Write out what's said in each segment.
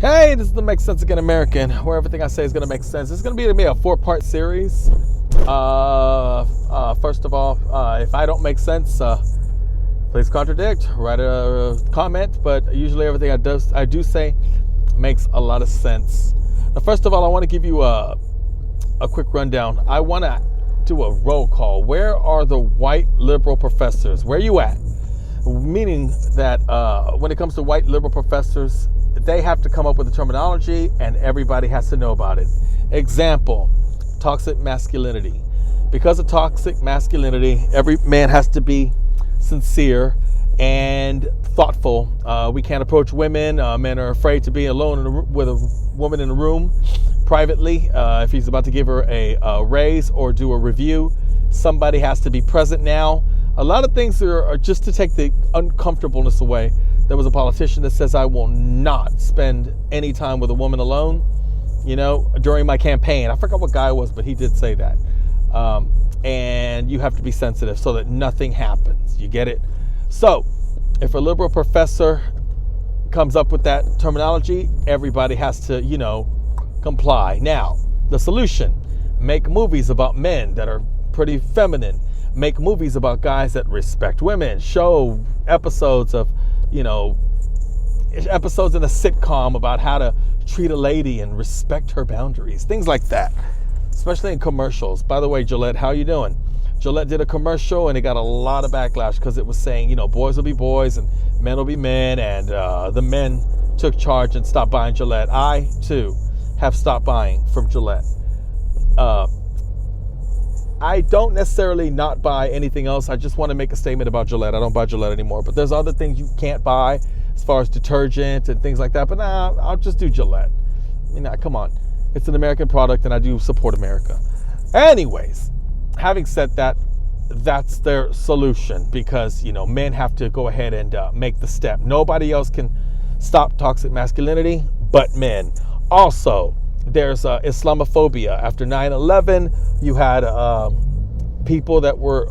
Hey, this is the Make Sense Again American, where everything I say is going to make sense. It's going to be to me a 4-part series. First of all, if I don't make sense, please contradict, write a comment. But usually everything I do say makes a lot of sense. Now, first of all, I want to give you a quick rundown. I want to do a roll call. Where are the white liberal professors? Where are you at? Meaning that when it comes to white liberal professors, they have to come up with a terminology and everybody has to know about it. Example, toxic masculinity. Because of toxic masculinity, every man has to be sincere and thoughtful. We can't approach women. Men are afraid to be alone with a woman in a room privately. If he's about to give her a raise or do a review, somebody has to be present now. A lot of things are just to take the uncomfortableness away. There was a politician that says, I will not spend any time with a woman alone, during my campaign. I forgot what guy it was, but he did say that. And you have to be sensitive so that nothing happens. You get it? So if a liberal professor comes up with that terminology, everybody has to, comply. Now, the solution, make movies about men that are pretty feminine. Make movies about guys that respect women. Show episodes of, episodes in a sitcom about how to treat a lady and respect her boundaries. Things like that, especially in commercials. By the way, Gillette, how you doing? Gillette did a commercial and it got a lot of backlash because it was saying, boys will be boys and men will be men. And the men took charge and stopped buying Gillette. I, too, have stopped buying from Gillette. I don't necessarily not buy anything else. I just want to make a statement about Gillette. I don't buy Gillette anymore. But there's other things you can't buy as far as detergent and things like that. But I'll just do Gillette. Come on. It's an American product and I do support America. Anyways, having said that, that's their solution because, men have to go ahead and make the step. Nobody else can stop toxic masculinity but men. Also, there's Islamophobia. After 9/11, you had people that were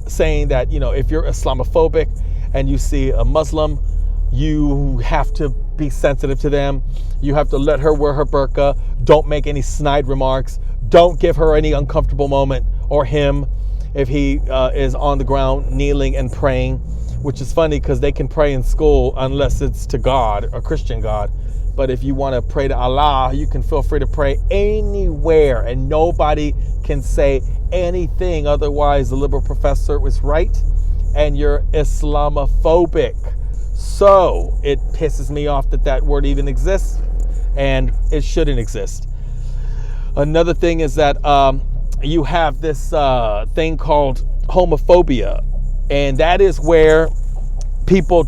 saying that, if you're Islamophobic and you see a Muslim, you have to be sensitive to them. You have to let her wear her burqa. Don't make any snide remarks. Don't give her any uncomfortable moment, or him if he is on the ground kneeling and praying, which is funny because they can pray in school unless it's to God, a Christian God. But if you want to pray to Allah, you can feel free to pray anywhere and nobody can say anything. Otherwise, the liberal professor was right and you're Islamophobic. So it pisses me off that word even exists and it shouldn't exist. Another thing is that you have this thing called homophobia, and that is where people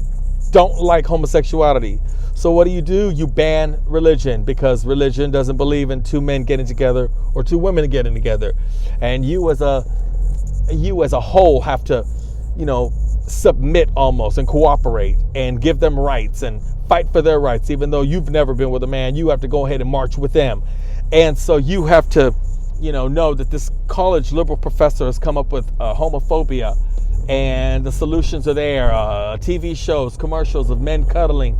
don't like homosexuality. So what do? You ban religion because religion doesn't believe in two men getting together or two women getting together. And you as a whole have to, submit almost and cooperate and give them rights and fight for their rights. Even though you've never been with a man, you have to go ahead and march with them. And so you have to, know that this college liberal professor has come up with homophobia and the solutions are there. TV shows, commercials of men cuddling.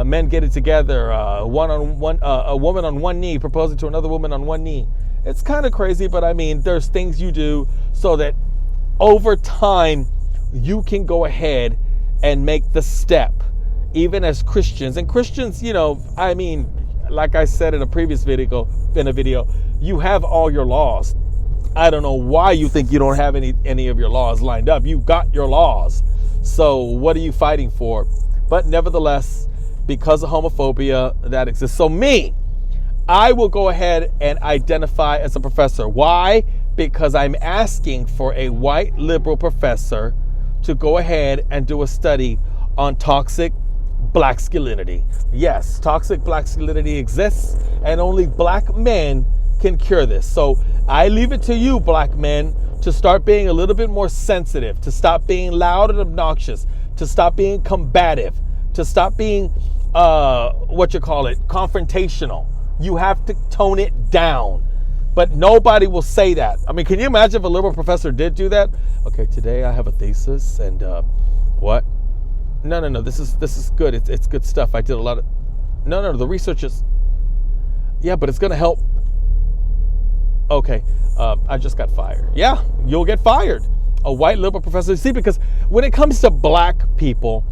Men getting together, a woman on one knee proposing to another woman on one knee. It's kind of crazy, but there's things you do so that over time you can go ahead and make the step, even as Christians. And Christians, like I said in a previous video, you have all your laws. I don't know why you think you don't have any of your laws lined up. You've got your laws. So what are you fighting for? But nevertheless, because of homophobia that exists. So I will go ahead and identify as a professor. Why? Because I'm asking for a white liberal professor to go ahead and do a study on toxic blacksulinty. Yes, toxic blacksulinty exists and only black men can cure this. So I leave it to you, black men, to start being a little bit more sensitive, to stop being loud and obnoxious, to stop being combative, to stop being confrontational. You have to tone it down. But nobody will say that. Can you imagine if a liberal professor did do that? Okay, today I have a thesis and what? No. This is good. It's good stuff. I did a lot of No, the research is, yeah, but it's going to help. Okay, I just got fired. Yeah, you'll get fired. A white liberal professor. See, because when it comes to black people,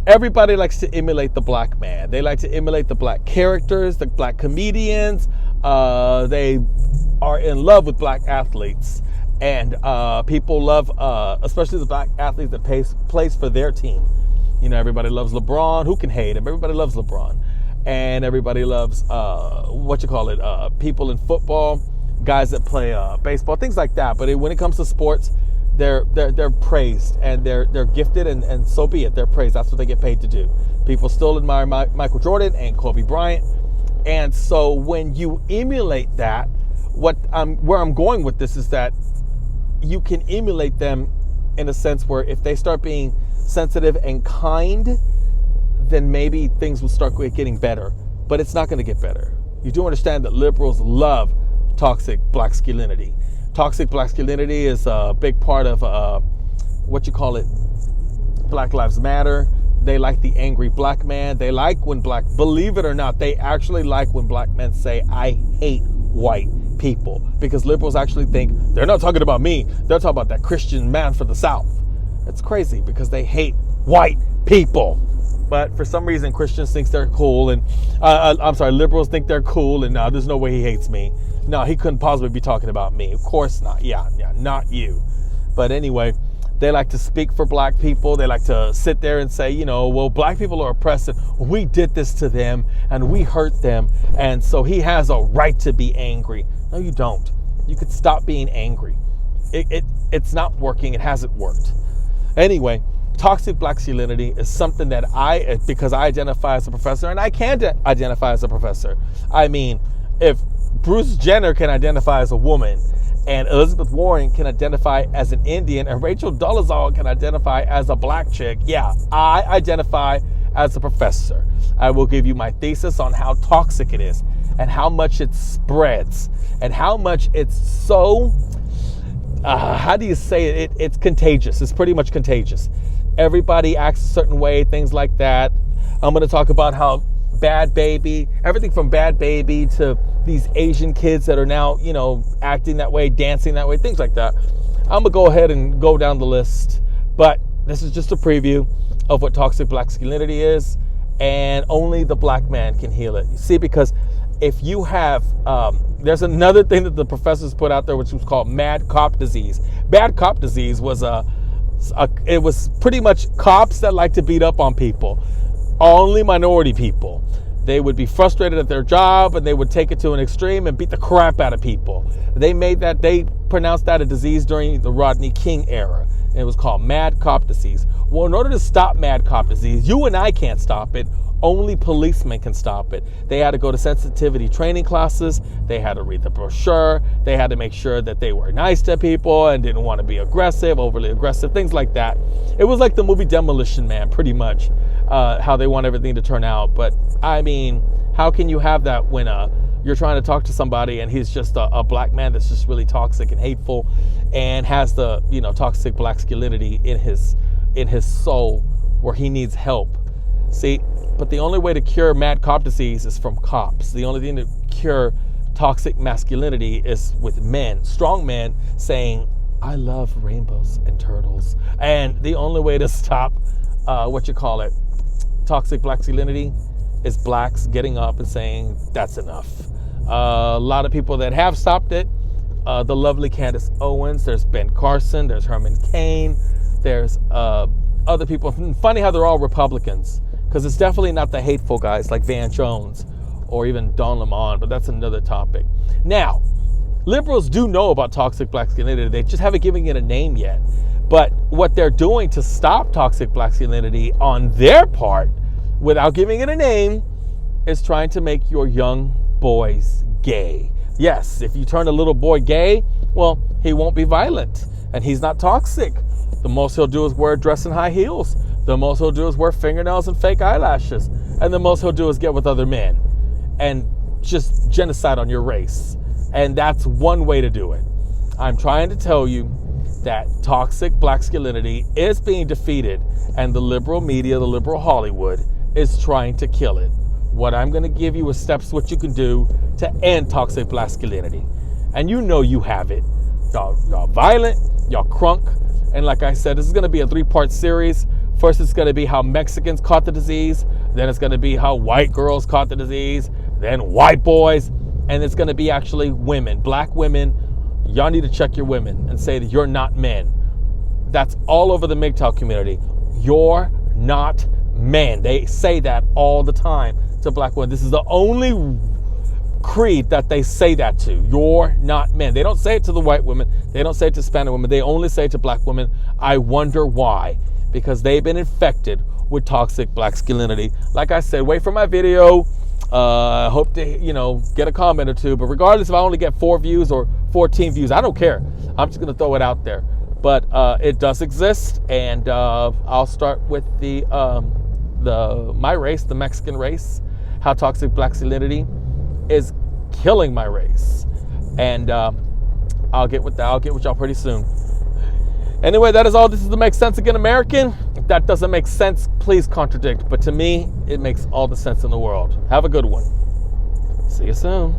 everybody likes to emulate the black man. They like to emulate the black characters, the black comedians. They are in love with black athletes. And people love, especially the black athletes that plays for their team. You know, everybody loves LeBron. Who can hate him? Everybody loves LeBron. And everybody loves, people in football, guys that play baseball, things like that. But when it comes to sports, they're praised, and they're gifted, and so be it. They're praised. That's what they get paid to do. People still admire Michael Jordan and Kobe Bryant. And so when you emulate that, where I'm going with this is that you can emulate them in a sense where if they start being sensitive and kind, then maybe things will start getting better. But it's not going to get better. You do understand that liberals love toxic blacksulinty. Toxic blacksulinity is a big part of Black Lives Matter. They like the angry black man. They like when believe it or not, they actually like when black men say, I hate white people, because liberals actually think they're not talking about me. They're talking about that Christian man for the South. It's crazy because they hate white people. But for some reason, Christians think they're cool, and liberals think they're cool, and there's no way he hates me. No, he couldn't possibly be talking about me. Of course not. Yeah, not you. But anyway, they like to speak for black people. They like to sit there and say, well, black people are oppressive. We did this to them, and we hurt them, and so he has a right to be angry. No, you don't. You could stop being angry. It's not working. It hasn't worked. Anyway, toxic blacksulinty is something that because I identify as a professor, and I can identify as a professor. I mean, if Bruce Jenner can identify as a woman, and Elizabeth Warren can identify as an Indian, and Rachel Dolezal can identify as a black chick, yeah, I identify as a professor. I will give you my thesis on how toxic it is, and how much it spreads, and how much it's so, how do you say it? It's contagious. It's pretty much contagious. Everybody acts a certain way, things like that. I'm going to talk about how Bad Baby, everything from Bad Baby to these Asian kids that are now, acting that way, dancing that way, things like that. I'm going to go ahead and go down the list. But this is just a preview of what toxic blacksulinty is, and only the black man can heal it. You see, because if you have, there's another thing that the professors put out there, which was called mad cop disease. Bad cop disease was it was pretty much cops that like to beat up on people, only minority people. They would be frustrated at their job, and they would take it to an extreme and beat the crap out of people. They pronounced that a disease during the Rodney King era. And it was called mad cop disease. Well, in order to stop mad cop disease, you and I can't stop it. Only policemen can stop it. They had to go to sensitivity training classes. They had to read the brochure. They had to make sure that they were nice to people and didn't want to be overly aggressive, things like that. It was like the movie Demolition Man, pretty much, how they want everything to turn out. But, I mean, how can you have that when you're trying to talk to somebody and he's just a black man that's just really toxic and hateful and has the, toxic blacksulinty in his soul where he needs help? See, but the only way to cure mad cop disease is from cops. The only thing to cure toxic masculinity is with men, strong men, saying, I love rainbows and turtles. And the only way to stop, toxic blacksulinity is blacks getting up and saying, that's enough. A lot of people that have stopped it, the lovely Candace Owens, there's Ben Carson, there's Herman Cain, there's other people. Funny how they're all Republicans, because it's definitely not the hateful guys like Van Jones or even Don Lemon, but that's another topic. Now, liberals do know about toxic blacksulinity. They just haven't given it a name yet. But what they're doing to stop toxic blacksulinity on their part, without giving it a name, is trying to make your young boys gay. Yes, if you turn a little boy gay, well, he won't be violent, and he's not toxic. The most he'll do is wear a dress and high heels. The most he'll do is wear fingernails and fake eyelashes. And the most he'll do is get with other men and just genocide on your race. And that's one way to do it. I'm trying to tell you that toxic blacksulinity is being defeated, and the liberal media, the liberal Hollywood, is trying to kill it what I'm going to give you is steps what you can do to end toxic masculinity. And you know you have it. Y'all violent, y'all crunk. And like I said, this is going to be a 3-part series. First, it's going to be how Mexicans caught the disease. Then it's going to be how white girls caught the disease. Then white boys. And it's going to be actually women, black women. Y'all need to check your women and say that you're not men. That's all over the MGTOW community. You're not men. They say that all the time to black women. This is the only creed that they say that to. You're not men. They don't say it to the white women. They don't say it to Hispanic women. They only say it to black women. I wonder why. Because they've been infected with toxic masculinity. Like I said, wait for my video. Hope to, get a comment or two. But regardless if I only get 4 views or 14 views, I don't care. I'm just going to throw it out there. But it does exist. And I'll start with my race, the Mexican race. How toxic masculinity is killing my race. And I'll get with that. I'll get with y'all pretty soon. Anyway, that is all. This is the Make Sense Again American. If that doesn't make sense, please contradict. But to me, it makes all the sense in the world. Have a good one. See you soon.